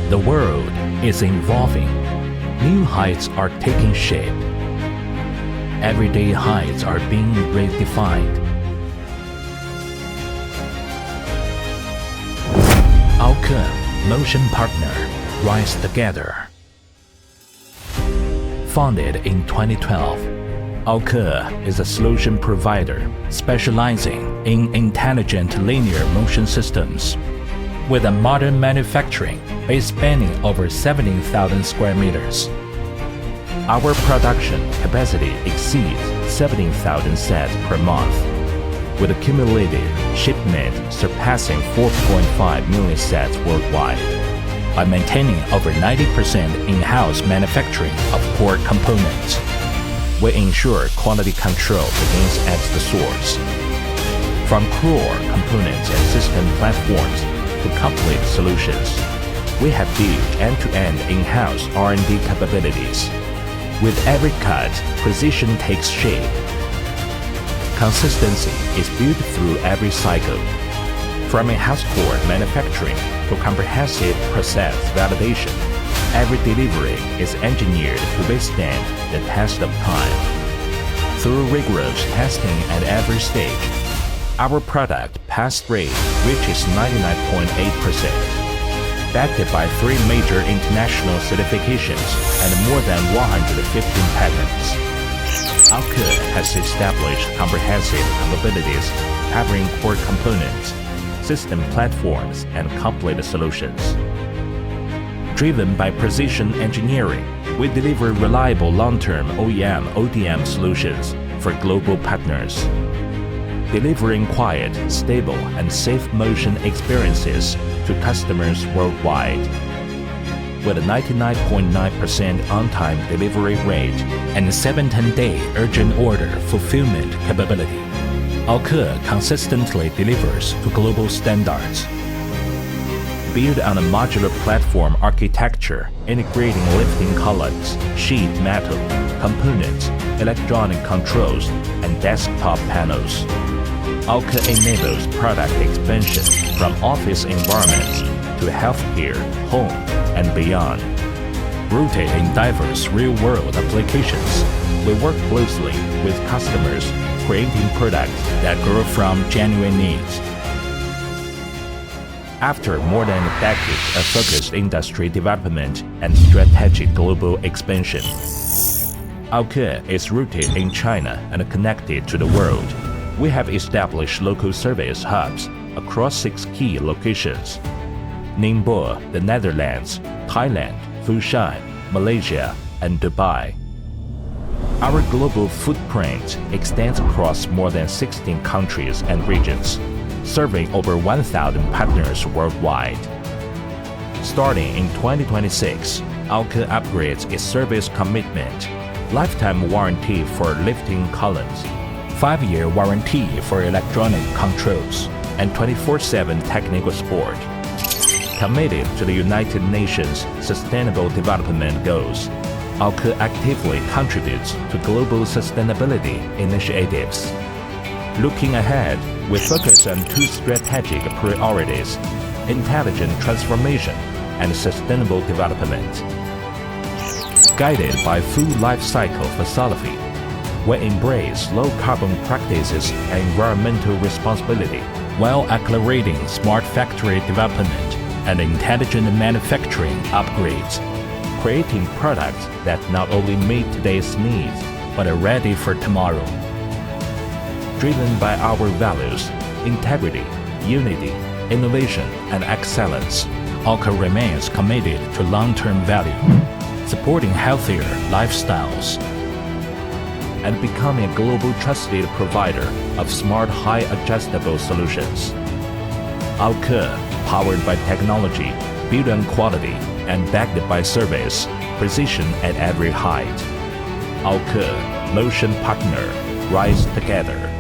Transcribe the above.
The world is evolving. New heights are taking shape. Everyday heights are being redefined. AOKE Motion Partner, Rise Together. Founded in 2012, AOKE is a solution provider specializing in intelligent linear motion systems. With a modern manufacturing base spanning over 17,000 square meters. Our production capacity exceeds 17,000 sets per month, with a cumulative shipment surpassing 4.5 million sets worldwide. By maintaining over 90% in-house manufacturing of core components, we ensure quality control begins at the source. From core components and system platforms to complete solutions, we have built end-to-end in-house R&D capabilities. With every cut, precision takes shape. Consistency is built through every cycle. From in-house core manufacturing to comprehensive process validation, every delivery is engineered to withstand the test of time. Through rigorous testing at every stage, our product pass rate reaches 99.8%, backed by 3 major international certifications and more than 115 patents. AOKE has established comprehensive capabilities covering core components, system platforms, and complete solutions. Driven by precision engineering, we deliver reliable long-term OEM/ODM solutions for global partners, delivering quiet, stable, and safe motion experiences to customers worldwide. With a 99.9% on-time delivery rate and 7-10-day urgent order fulfillment capability, AOKE consistently delivers to global standards. Built on a modular platform architecture integrating lifting columns, sheet metal, components, electronic controls, and desktop panels, AOKE enables product expansion from office environments to healthcare, home, and beyond. Rooted in diverse real-world applications, we work closely with customers, creating products that grow from genuine needs. After more than a decade of focused industry development and strategic global expansion, AOKE is rooted in China and connected to the world. We have established local service hubs across 6 key locations: Ningbo, the Netherlands, Thailand, Fushan, Malaysia, and Dubai. Our global footprint extends across more than 16 countries and regions, serving over 1,000 partners worldwide. Starting in 2026, AOKE upgrades its service commitment: lifetime warranty for lifting columns, 5-year warranty for electronic controls, and 24/7 technical support. Committed to the United Nations Sustainable Development Goals, AOKE actively contributes to global sustainability initiatives. Looking ahead, we focus on 2 strategic priorities: intelligent transformation and sustainable development. Guided by full life cycle philosophy, we embrace low-carbon practices and environmental responsibility while accelerating smart factory development and intelligent manufacturing upgrades, creating products that not only meet today's needs but are ready for tomorrow. Driven by our values: integrity, unity, innovation, and excellence, AOKE remains committed to long-term value, supporting healthier lifestyles, and becoming a global trusted provider of smart, high-adjustable solutions. AOKE, powered by technology, built on quality, and backed by service, precision at every height. AOKE Motion Partner, Rise Together.